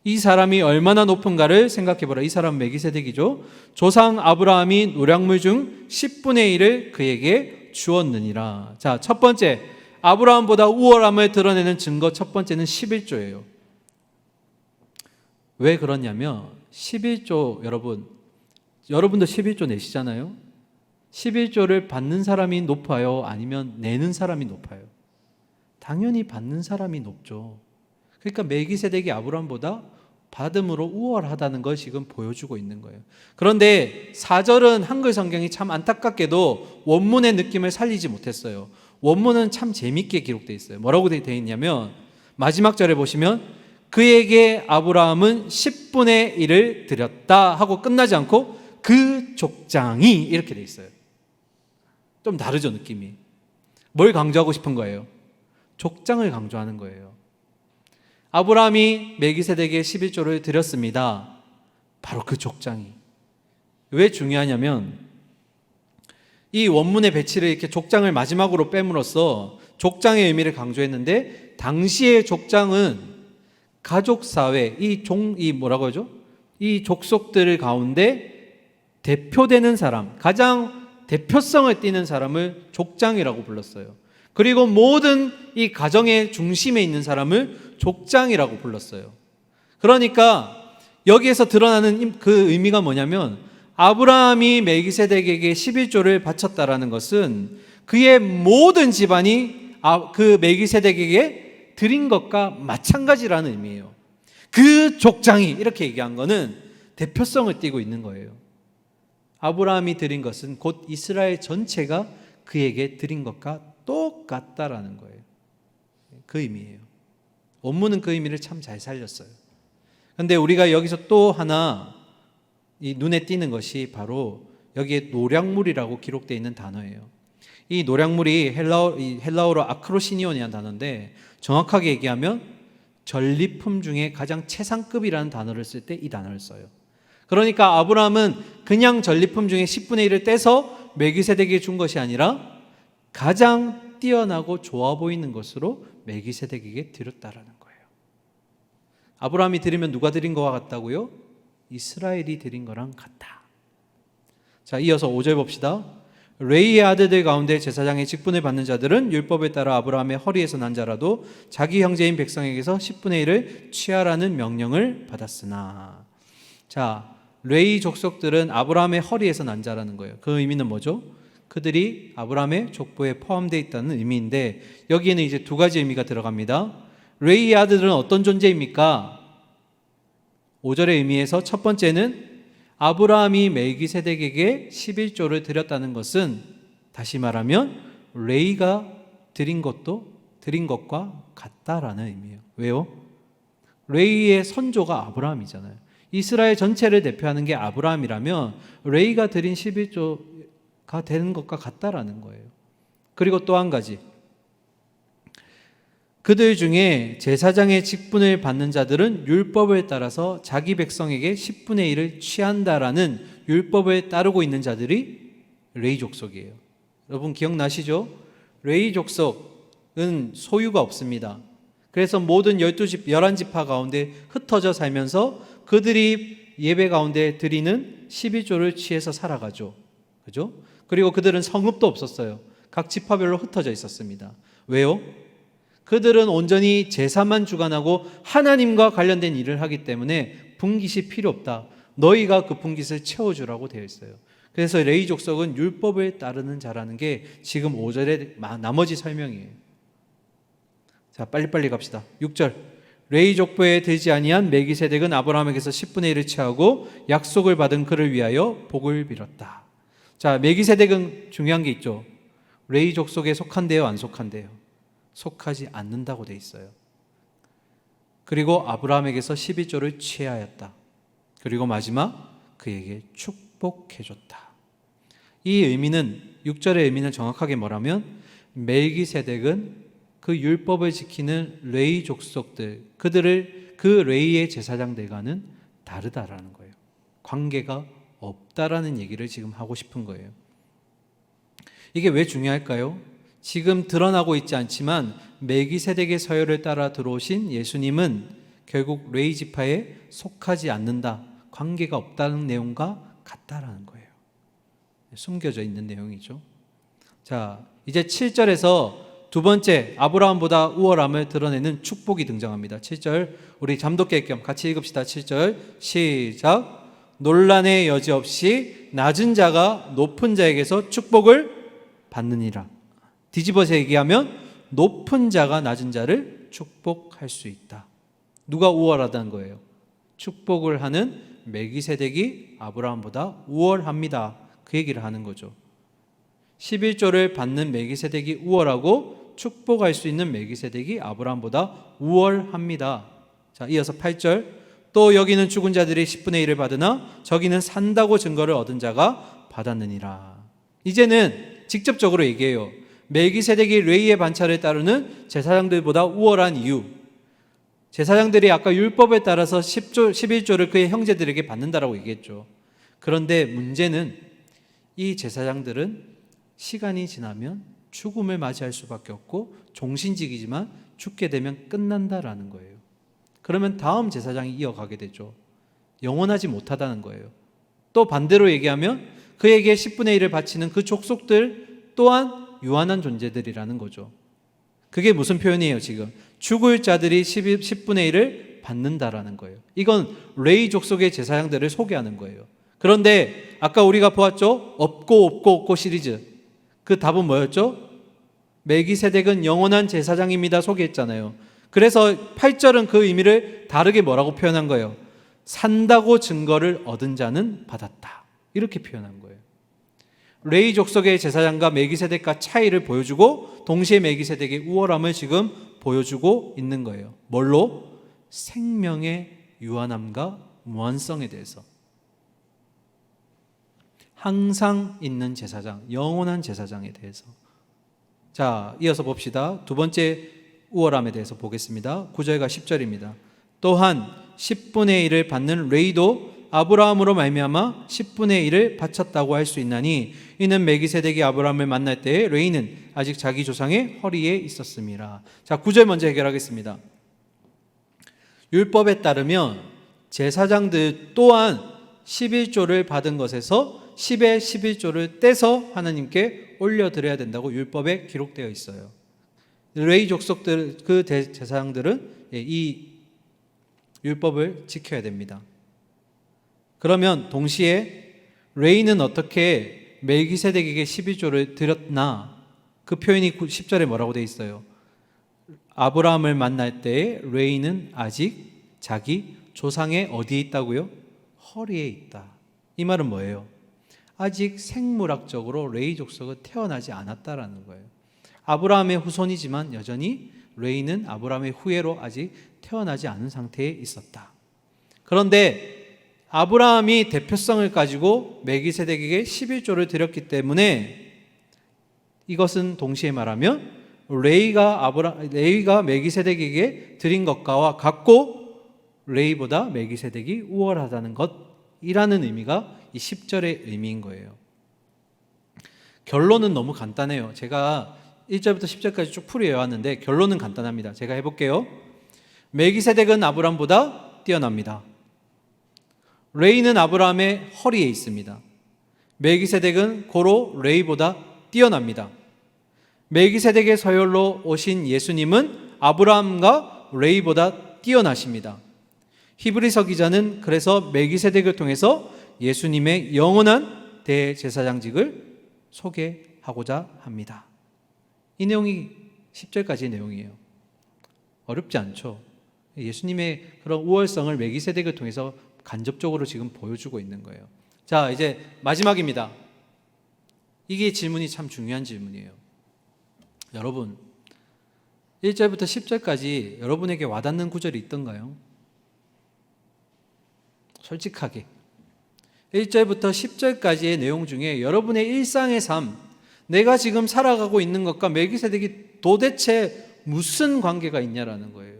이 사람이 얼마나 높은가를 생각해보라. 이 사람은 멜기세덱이죠. 조상 아브라함이 노략물 중 10분의 1을 그에게 주었느니라. 자, 첫 번째 아브라함보다 우월함을 드러내는 증거 첫 번째는 11조예요. 왜 그러냐면 11조 여러분도 11조 내시잖아요. 11조를 받는 사람이 높아요? 아니면 내는 사람이 높아요? 당연히 받는 사람이 높죠. 그러니까 멜기세덱이 아브라함보다 받음으로 우월하다는 걸 지금 보여주고 있는 거예요. 그런데 4절은 한글 성경이 참 안타깝게도 원문의 느낌을 살리지 못했어요. 원문은 참 재밌게 기록되어 있어요. 뭐라고 되어 있냐면 마지막 절에 보시면 그에게 아브라함은 10분의 1을 드렸다 하고 끝나지 않고 그 족장이 이렇게 되어 있어요. 좀 다르죠, 느낌이. 뭘 강조하고 싶은 거예요? 족장을 강조하는 거예요. 아브라함이 멜기세덱에게 11조를 드렸습니다. 바로 그 족장이. 왜 중요하냐면 이 원문의 배치를 이렇게 족장을 마지막으로 뺨으로써 족장의 의미를 강조했는데 당시의 족장은 가족사회, 이 족속들 가운데 대표되는 사람, 가장 대표성을 띠는 사람을 족장이라고 불렀어요. 그리고 모든 이 가정의 중심에 있는 사람을 족장이라고 불렀어요. 그러니까 여기에서 드러나는 그 의미가 뭐냐면 아브라함이 멜기세덱에게 11조를 바쳤다라는 것은 그의 모든 집안이 그 멜기세덱에게 드린 것과 마찬가지라는 의미예요. 그 족장이 이렇게 얘기한 거는 대표성을 띠고 있는 거예요. 아브라함이 드린 것은 곧 이스라엘 전체가 그에게 드린 것과 똑같다라는 거예요. 그 의미예요. 원문은 그 의미를 참 잘 살렸어요. 그런데 우리가 여기서 또 하나 이 눈에 띄는 것이 바로 여기에 노략물이라고 기록되어 있는 단어예요. 이 노략물이 헬라어로 아크로시니온이라는 단어인데 정확하게 얘기하면 전리품 중에 가장 최상급이라는 단어를 쓸 때 이 단어를 써요. 그러니까 아브라함은 그냥 전리품 중에 10분의 1을 떼서 멜기세덱에게 준 것이 아니라 가장 뛰어나고 좋아 보이는 것으로 멜기세덱에게 드렸다라는 거예요. 아브라함이 드리면 누가 드린 거와 같다고요? 이스라엘이 드린 거랑 같다. 자, 이어서 5절 봅시다. 레이의 아들들 가운데 제사장의 직분을 받는 자들은 율법에 따라 아브라함의 허리에서 난 자라도 자기 형제인 백성에게서 10분의 1을 취하라는 명령을 받았으나. 자, 레이 족속들은 아브라함의 허리에서 난 자라는 거예요. 그 의미는 뭐죠? 그들이 아브라함의 족보에 포함되어 있다는 의미인데 여기에는 이제 두 가지 의미가 들어갑니다. 레이의 아들들은 어떤 존재입니까? 5절의 의미에서 첫 번째는 아브라함이 멜기세덱에게 11조를 드렸다는 것은 다시 말하면 레이가 드린 것과 같다라는 의미예요. 왜요? 레이의 선조가 아브라함이잖아요. 이스라엘 전체를 대표하는 게 아브라함이라면 레이가 드린 11조가 되는 것과 같다라는 거예요. 그리고 또 한 가지, 그들 중에 제사장의 직분을 받는 자들은 율법을 따라서 자기 백성에게 10분의 1을 취한다라는 율법을 따르고 있는 자들이 레위 족속이에요. 여러분 기억나시죠? 레위 족속은 소유가 없습니다. 그래서 모든 11지파 가운데 흩어져 살면서 그들이 예배 가운데 드리는 11조를 취해서 살아가죠. 그죠? 그리고 그들은 성읍도 없었어요. 각 지파별로 흩어져 있었습니다. 왜요? 그들은 온전히 제사만 주관하고 하나님과 관련된 일을 하기 때문에 분깃이 필요 없다. 너희가 그 분깃을 채워주라고 되어 있어요. 그래서 레위 족속은 율법을 따르는 자라는 게 지금 5절의 나머지 설명이에요. 자, 빨리빨리 갑시다. 6절. 레위 족보에 들지 아니한 멜기세덱은 아브라함에게서 10분의 1을 취하고 약속을 받은 그를 위하여 복을 빌었다. 자, 멜기세덱은 중요한 게 있죠. 레위 족속에 속한대요, 안 속한대요? 속하지 않는다고 돼 있어요. 그리고 아브라함에게서 11조를 취하였다. 그리고 마지막 그에게 축복해줬다. 이 의미는 6절의 의미는 정확하게 뭐라면 멜기세덱은 그 율법을 지키는 레위 족속들, 그들을 그 레위의 제사장들과는 다르다라는 거예요. 관계가 없다라는 얘기를 지금 하고 싶은 거예요. 이게 왜 중요할까요? 지금 드러나고 있지 않지만 멜기세덱의 서열을 따라 들어오신 예수님은 결국 레위 지파에 속하지 않는다, 관계가 없다는 내용과 같다라는 거예요. 숨겨져 있는 내용이죠. 자, 이제 7절에서 두 번째 아브라함보다 우월함을 드러내는 축복이 등장합니다. 7절 우리 잠독 깰 겸 같이 읽읍시다. 7절 시작. 논란의 여지 없이 낮은 자가 높은 자에게서 축복을 받느니라. 뒤집어서 얘기하면 높은 자가 낮은 자를 축복할 수 있다. 누가 우월하다는 거예요? 축복을 하는 멜기세덱이 아브라함보다 우월합니다. 그 얘기를 하는 거죠. 11조를 받는 멜기세덱이 우월하고 축복할 수 있는 멜기세덱이 아브라함보다 우월합니다. 자, 이어서 8절. 또 여기는 죽은 자들이 10분의 1을 받으나 저기는 산다고 증거를 얻은 자가 받았느니라. 이제는 직접적으로 얘기해요. 멜기세덱이 레위의 반차를 따르는 제사장들보다 우월한 이유. 제사장들이 아까 율법에 따라서 11조를 그의 형제들에게 받는다라고 얘기했죠. 그런데 문제는 이 제사장들은 시간이 지나면 죽음을 맞이할 수밖에 없고 종신직이지만 죽게 되면 끝난다라는 거예요. 그러면 다음 제사장이 이어가게 되죠. 영원하지 못하다는 거예요. 또 반대로 얘기하면 그에게 10분의 1을 바치는 그 족속들 또한 유한한 존재들이라는 거죠. 그게 무슨 표현이에요 지금? 죽을 자들이 10분의 1을 받는다라는 거예요. 이건 레위 족속의 제사장들을 소개하는 거예요. 그런데 아까 우리가 보았죠? 없고 시리즈. 그 답은 뭐였죠? 멜기세덱은 영원한 제사장입니다 소개했잖아요. 그래서 8절은 그 의미를 다르게 뭐라고 표현한 거예요? 산다고 증거를 얻은 자는 받았다. 이렇게 표현한 거예요. 레위 족속의 제사장과 멜기세덱과 차이를 보여주고 동시에 멜기세덱의 우월함을 지금 보여주고 있는 거예요. 뭘로? 생명의 유한함과 무한성에 대해서. 항상 있는 제사장, 영원한 제사장에 대해서. 자, 이어서 봅시다. 두 번째 우월함에 대해서 보겠습니다. 9절과 10절입니다. 또한 10분의 1을 받는 레위도 아브라함으로 말미암아 10분의 1을 바쳤다고 할 수 있나니 이는 멜기세덱이 아브라함을 만날 때에 레위는 아직 자기 조상의 허리에 있었음이라. 자, 9절 먼저 해결하겠습니다. 율법에 따르면 제사장들 또한 11조를 받은 것에서 10의 11조를 떼서 하나님께 올려드려야 된다고 율법에 기록되어 있어요. 레위 족속들, 그 제사장들은 이 율법을 지켜야 됩니다. 그러면 동시에 레위는 어떻게 멜기세덱에게 11조를 드렸나? 그 표현이 10절에 뭐라고 되어 있어요? 아브라함을 만날 때에 레위는 아직 자기 조상의 어디에 있다고요? 허리에 있다. 이 말은 뭐예요? 아직 생물학적으로 레위 족속은 태어나지 않았다라는 거예요. 아브라함의 후손이지만 여전히 레위는 아브라함의 후예로 아직 태어나지 않은 상태에 있었다. 그런데 아브라함이 대표성을 가지고 멜기세덱에게 11조를 드렸기 때문에 이것은 동시에 말하면 레위가 멜기세덱에게 드린 것과 같고 레위보다 멜기세덱이 우월하다는 것이라는 의미가 이 10절의 의미인 거예요. 결론은 너무 간단해요. 제가 1절부터 10절까지 쭉 풀이해왔는데 결론은 간단합니다. 제가 해볼게요. 멜기세덱은 아브라함보다 뛰어납니다. 레위는 아브라함의 허리에 있습니다. 멜기세덱은 고로 레위보다 뛰어납니다. 멜기세덱의 서열로 오신 예수님은 아브라함과 레위보다 뛰어나십니다. 히브리서 기자는 그래서 멜기세덱을 통해서 예수님의 영원한 대제사장직을 소개하고자 합니다. 이 내용이 10절까지의 내용이에요. 어렵지 않죠? 예수님의 그런 우월성을 멜기세덱을 통해서 간접적으로 지금 보여주고 있는 거예요. 자, 이제 마지막입니다. 이게 질문이 참 중요한 질문이에요. 여러분, 1절부터 10절까지 여러분에게 와닿는 구절이 있던가요? 솔직하게 1절부터 10절까지의 내용 중에 여러분의 일상의 삶, 내가 지금 살아가고 있는 것과 멜기세덱이 도대체 무슨 관계가 있냐라는 거예요.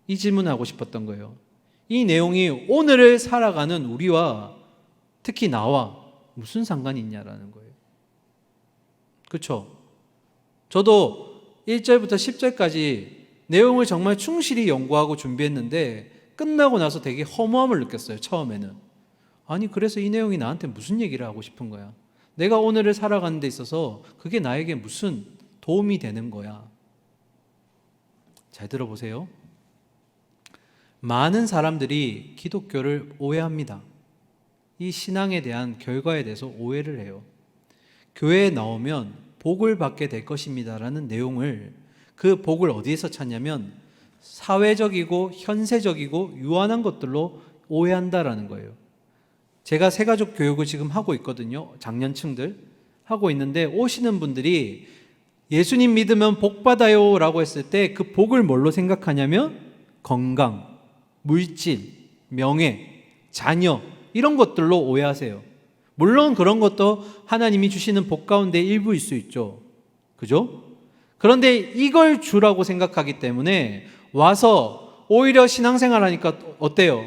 이 질문하고 싶었던 거예요. 이 내용이 오늘을 살아가는 우리와 특히 나와 무슨 상관이 있냐라는 거예요. 그렇죠? 저도 1절부터 10절까지 내용을 정말 충실히 연구하고 준비했는데 끝나고 나서 되게 허무함을 느꼈어요. 처음에는. 아니, 그래서 이 내용이 나한테 무슨 얘기를 하고 싶은 거야? 내가 오늘을 살아가는 데 있어서 그게 나에게 무슨 도움이 되는 거야? 잘 들어보세요. 많은 사람들이 기독교를 오해합니다. 이 신앙에 대한 결과에 대해서 오해를 해요. 교회에 나오면 복을 받게 될 것입니다라는 내용을, 그 복을 어디에서 찾냐면 사회적이고 현세적이고 유한한 것들로 오해한다라는 거예요. 제가 새가족 교육을 지금 하고 있거든요. 장년층들 하고 있는데 오시는 분들이 예수님 믿으면 복 받아요 라고 했을 때 그 복을 뭘로 생각하냐면 건강, 물질, 명예, 자녀 이런 것들로 오해하세요. 물론 그런 것도 하나님이 주시는 복 가운데 일부일 수 있죠. 그죠? 그런데 이걸 주라고 생각하기 때문에 와서 오히려 신앙생활 하니까 어때요?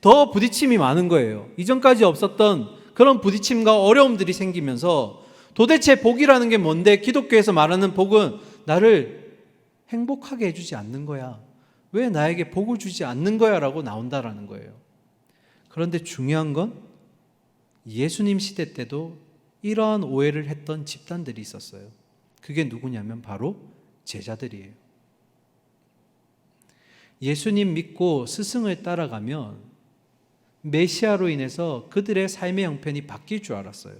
더 부딪힘이 많은 거예요. 이전까지 없었던 그런 부딪힘과 어려움들이 생기면서 도대체 복이라는 게 뭔데? 기독교에서 말하는 복은 나를 행복하게 해주지 않는 거야. 왜 나에게 복을 주지 않는 거야? 라고 나온다라는 거예요. 그런데 중요한 건 예수님 시대 때도 이러한 오해를 했던 집단들이 있었어요. 그게 누구냐면 바로 제자들이에요. 예수님 믿고 스승을 따라가면 메시아로 인해서 그들의 삶의 형편이 바뀔 줄 알았어요.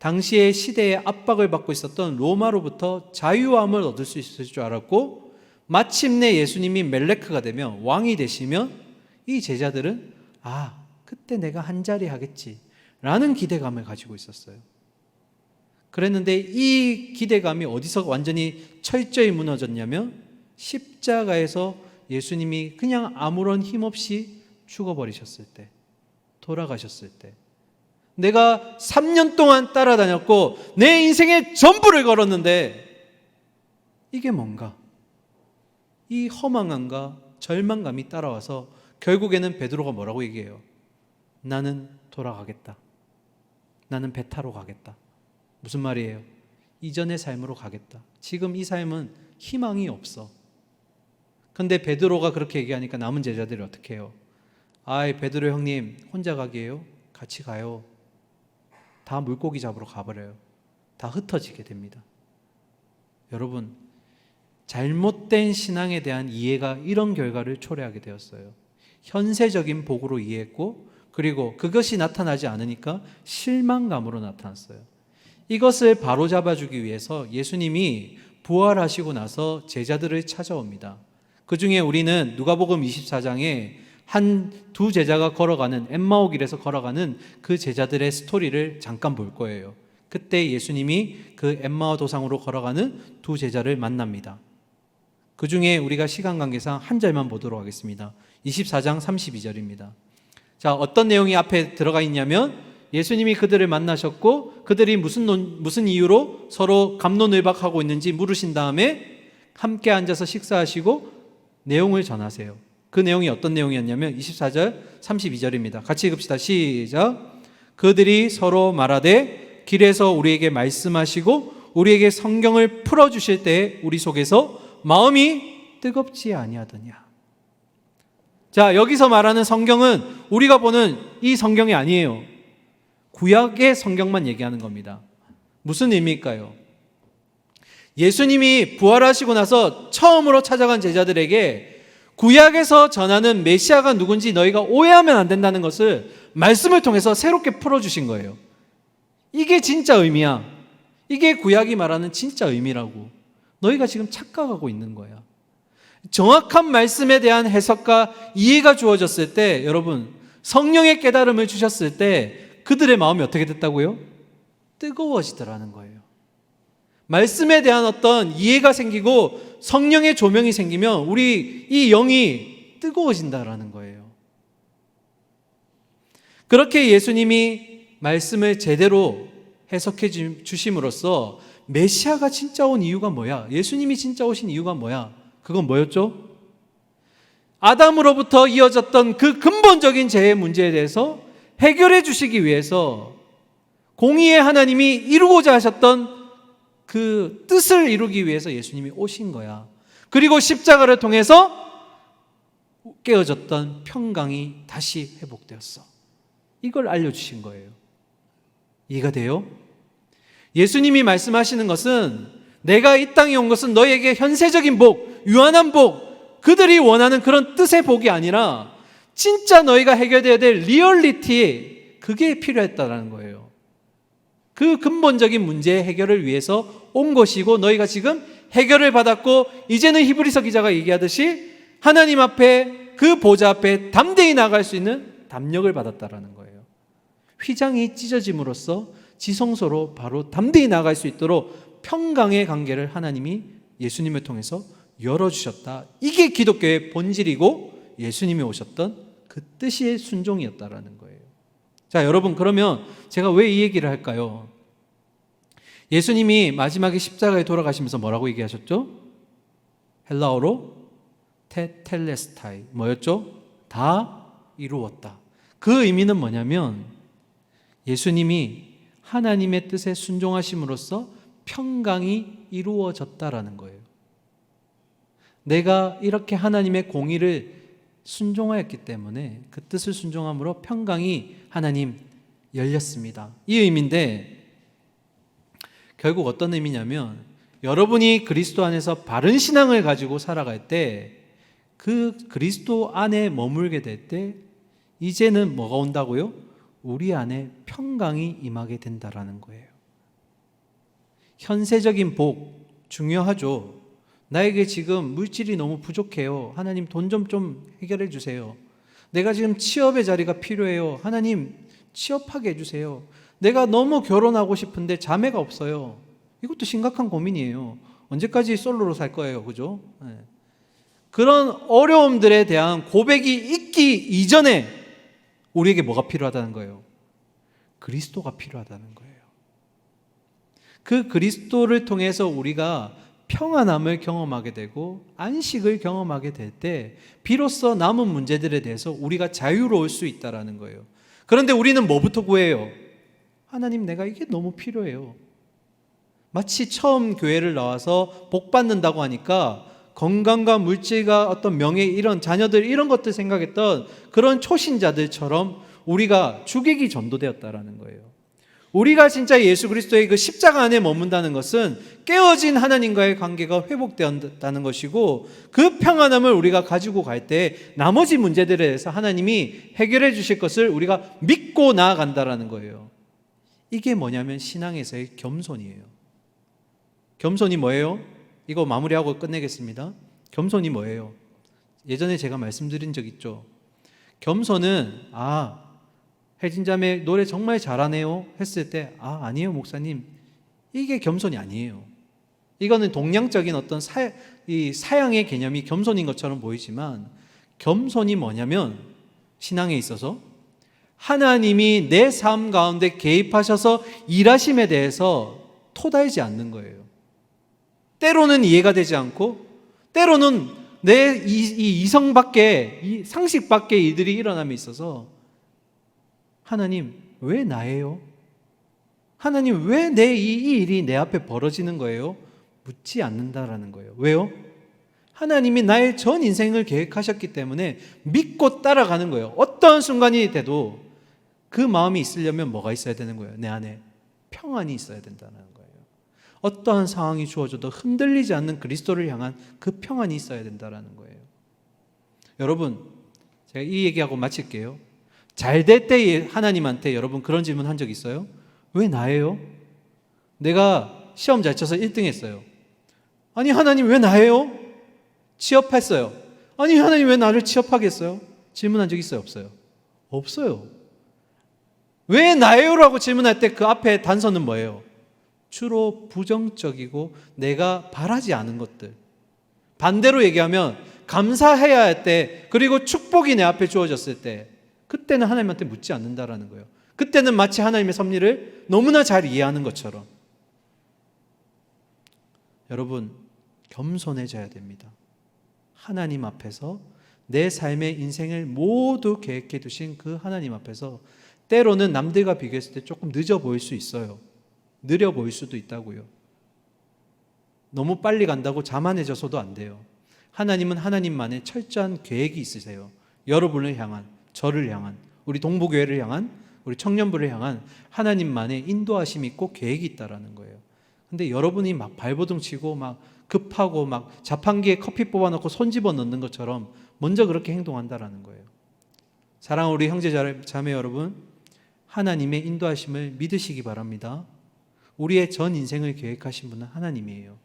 당시의 시대의 압박을 받고 있었던 로마로부터 자유함을 얻을 수 있을 줄 알았고, 마침내 예수님이 멜레크가 되면, 왕이 되시면 이 제자들은 그때 내가 한 자리 하겠지 라는 기대감을 가지고 있었어요. 그랬는데 이 기대감이 어디서 완전히 철저히 무너졌냐면 십자가에서 예수님이 그냥 아무런 힘 없이 죽어버리셨을 때, 돌아가셨을 때, 내가 3년 동안 따라다녔고 내 인생의 전부를 걸었는데 이게 뭔가? 이 허망함과 절망감이 따라와서 결국에는 베드로가 뭐라고 얘기해요? 나는 돌아가겠다. 나는 배 타러 가겠다. 무슨 말이에요? 이전의 삶으로 가겠다. 지금 이 삶은 희망이 없어. 근데 베드로가 그렇게 얘기하니까 남은 제자들이 어떻게 해요? 아이, 베드로 형님 혼자 가기에요? 같이 가요. 다 물고기 잡으러 가버려요. 다 흩어지게 됩니다. 여러분, 잘못된 신앙에 대한 이해가 이런 결과를 초래하게 되었어요. 현세적인 복으로 이해했고, 그리고 그것이 나타나지 않으니까 실망감으로 나타났어요. 이것을 바로잡아주기 위해서 예수님이 부활하시고 나서 제자들을 찾아옵니다. 그 중에 우리는 누가복음 24장에 두 제자가 걸어가는, 엠마오 길에서 걸어가는 그 제자들의 스토리를 잠깐 볼 거예요. 그때 예수님이 그 엠마오 도상으로 걸어가는 두 제자를 만납니다. 그 중에 우리가 시간 관계상 한 절만 보도록 하겠습니다. 24장 32절입니다. 자, 어떤 내용이 앞에 들어가 있냐면 예수님이 그들을 만나셨고 그들이 무슨 이유로 서로 갑론을박하고 있는지 물으신 다음에 함께 앉아서 식사하시고 내용을 전하세요. 그 내용이 어떤 내용이었냐면 24절 32절입니다. 같이 읽읍시다. 시작. 그들이 서로 말하되 길에서 우리에게 말씀하시고 우리에게 성경을 풀어주실 때 우리 속에서 마음이 뜨겁지 아니하더냐. 자, 여기서 말하는 성경은 우리가 보는 이 성경이 아니에요. 구약의 성경만 얘기하는 겁니다. 무슨 의미일까요? 예수님이 부활하시고 나서 처음으로 찾아간 제자들에게 구약에서 전하는 메시아가 누군지 너희가 오해하면 안 된다는 것을 말씀을 통해서 새롭게 풀어주신 거예요. 이게 진짜 의미야. 이게 구약이 말하는 진짜 의미라고. 너희가 지금 착각하고 있는 거야. 정확한 말씀에 대한 해석과 이해가 주어졌을 때, 여러분, 성령의 깨달음을 주셨을 때 그들의 마음이 어떻게 됐다고요? 뜨거워지더라는 거예요. 말씀에 대한 어떤 이해가 생기고 성령의 조명이 생기면 우리 이 영이 뜨거워진다라는 거예요. 그렇게 예수님이 말씀을 제대로 해석해 주심으로써 메시아가 진짜 온 이유가 뭐야? 예수님이 진짜 오신 이유가 뭐야? 그건 뭐였죠? 아담으로부터 이어졌던 그 근본적인 죄의 문제에 대해서 해결해 주시기 위해서 공의의 하나님이 이루고자 하셨던 그 뜻을 이루기 위해서 예수님이 오신 거야. 그리고 십자가를 통해서 깨어졌던 평강이 다시 회복되었어. 이걸 알려주신 거예요. 이해가 돼요? 예수님이 말씀하시는 것은 내가 이 땅에 온 것은 너희에게 현세적인 복, 유한한 복, 그들이 원하는 그런 뜻의 복이 아니라 진짜 너희가 해결돼야 될 리얼리티, 그게 필요했다라는 거예요. 그 근본적인 문제의 해결을 위해서 온 것이고 너희가 지금 해결을 받았고 이제는 히브리서 기자가 얘기하듯이 하나님 앞에 그 보좌 앞에 담대히 나갈 수 있는 담력을 받았다라는 거예요. 휘장이 찢어짐으로써 지성소로 바로 담대히 나갈 수 있도록 평강의 관계를 하나님이 예수님을 통해서 열어주셨다. 이게 기독교의 본질이고 예수님이 오셨던 그 뜻의 순종이었다라는 거예요. 자, 여러분, 그러면 제가 왜 이 얘기를 할까요? 예수님이 마지막에 십자가에 돌아가시면서 뭐라고 얘기하셨죠? 헬라어로 테텔레스타이, 뭐였죠? 다 이루었다. 그 의미는 뭐냐면 예수님이 하나님의 뜻에 순종하심으로써 평강이 이루어졌다라는 거예요. 내가 이렇게 하나님의 공의를 순종하였기 때문에 그 뜻을 순종함으로 평강이 하나님 열렸습니다. 이 의미인데 결국 어떤 의미냐면 여러분이 그리스도 안에서 바른 신앙을 가지고 살아갈 때 그 그리스도 안에 머물게 될 때 이제는 뭐가 온다고요? 우리 안에 평강이 임하게 된다라는 거예요. 현세적인 복 중요하죠. 나에게 지금 물질이 너무 부족해요. 하나님 돈 좀 해결해 주세요. 내가 지금 취업의 자리가 필요해요. 하나님 취업하게 해주세요. 내가 너무 결혼하고 싶은데 자매가 없어요. 이것도 심각한 고민이에요. 언제까지 솔로로 살 거예요, 그죠? 네. 그런 어려움들에 대한 고백이 있기 이전에 우리에게 뭐가 필요하다는 거예요? 그리스도가 필요하다는 거예요. 그 그리스도를 통해서 우리가 평안함을 경험하게 되고 안식을 경험하게 될 때 비로소 남은 문제들에 대해서 우리가 자유로울 수 있다는 거예요. 그런데 우리는 뭐부터 구해요? 하나님, 내가 이게 너무 필요해요. 마치 처음 교회를 나와서 복 받는다고 하니까 건강과 물질과 어떤 명예, 이런 자녀들, 이런 것들 생각했던 그런 초신자들처럼 우리가 죽이기 전도되었다라는 거예요. 우리가 진짜 예수 그리스도의 그 십자가 안에 머문다는 것은 깨어진 하나님과의 관계가 회복되었다는 것이고, 그 평안함을 우리가 가지고 갈 때 나머지 문제들에 대해서 하나님이 해결해 주실 것을 우리가 믿고 나아간다라는 거예요. 이게 뭐냐면 신앙에서의 겸손이에요. 겸손이 뭐예요? 이거 마무리하고 끝내겠습니다. 겸손이 뭐예요? 예전에 제가 말씀드린 적 있죠. 겸손은 혜진자매 노래 정말 잘하네요 했을 때 아니에요 목사님, 이게 겸손이 아니에요. 이거는 동양적인 어떤 사양의 개념이 겸손인 것처럼 보이지만, 겸손이 뭐냐면 신앙에 있어서 하나님이 내 삶 가운데 개입하셔서 일하심에 대해서 토달지 않는 거예요. 때로는 이해가 되지 않고, 때로는 내 이 이성 밖에, 이 상식 밖의 일들이 일어남에 있어서 하나님, 왜 나예요? 하나님, 왜 이 일이 내 앞에 벌어지는 거예요? 묻지 않는다라는 거예요. 왜요? 하나님이 나의 전 인생을 계획하셨기 때문에 믿고 따라가는 거예요. 어떤 순간이 돼도 그 마음이 있으려면 뭐가 있어야 되는 거예요? 내 안에 평안이 있어야 된다는 거예요. 어떠한 상황이 주어져도 흔들리지 않는 그리스도를 향한 그 평안이 있어야 된다는 거예요. 여러분, 제가 이 얘기하고 마칠게요. 잘 될 때 하나님한테 여러분 그런 질문 한 적 있어요? 왜 나예요? 내가 시험 잘 쳐서 1등 했어요. 아니 하나님, 왜 나예요? 취업했어요. 아니 하나님, 왜 나를 취업하겠어요? 질문한 적 있어요? 없어요? 없어요. 왜 나예요? 라고 질문할 때 그 앞에 단서는 뭐예요? 주로 부정적이고 내가 바라지 않은 것들. 반대로 얘기하면 감사해야 할 때, 그리고 축복이 내 앞에 주어졌을 때, 그때는 하나님한테 묻지 않는다라는 거예요. 그때는 마치 하나님의 섭리를 너무나 잘 이해하는 것처럼. 여러분, 겸손해져야 됩니다. 하나님 앞에서 내 삶의 인생을 모두 계획해 두신 그 하나님 앞에서 때로는 남들과 비교했을 때 조금 늦어 보일 수 있어요. 느려 보일 수도 있다고요. 너무 빨리 간다고 자만해져서도 안 돼요. 하나님은 하나님만의 철저한 계획이 있으세요. 여러분을 향한, 저를 향한, 우리 동부교회를 향한, 우리 청년부를 향한 하나님만의 인도하심이 있고 계획이 있다라는 거예요. 근데 여러분이 막 발버둥 치고 막 급하고 막 자판기에 커피 뽑아놓고 손 집어 넣는 것처럼 먼저 그렇게 행동한다라는 거예요. 사랑하는 우리 형제 자매 여러분, 하나님의 인도하심을 믿으시기 바랍니다. 우리의 전 인생을 계획하신 분은 하나님이에요.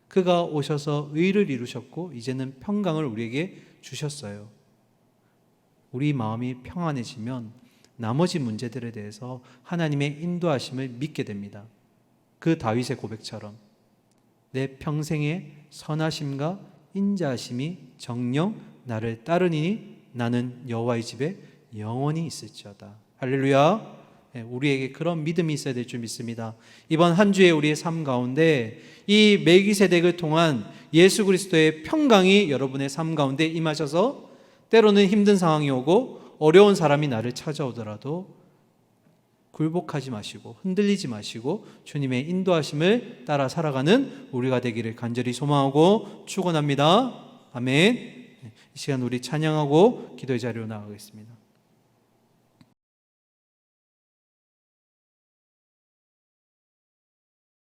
그가 오셔서 의를 이루셨고 이제는 평강을 우리에게 주셨어요. 우리 마음이 평안해지면 나머지 문제들에 대해서 하나님의 인도하심을 믿게 됩니다. 그 다윗의 고백처럼 내 평생의 선하심과 인자하심이 정녕 나를 따르니 나는 여호와의 집에 영원히 있을지어다. 할렐루야. 우리에게 그런 믿음이 있어야 될 줄 믿습니다. 이번 한 주의 우리의 삶 가운데 이 멜기세덱을 통한 예수 그리스도의 평강이 여러분의 삶 가운데 임하셔서 때로는 힘든 상황이 오고 어려운 사람이 나를 찾아오더라도 굴복하지 마시고 흔들리지 마시고 주님의 인도하심을 따라 살아가는 우리가 되기를 간절히 소망하고 축원합니다. 아멘. 이 시간 우리 찬양하고 기도의 자리로 나가겠습니다.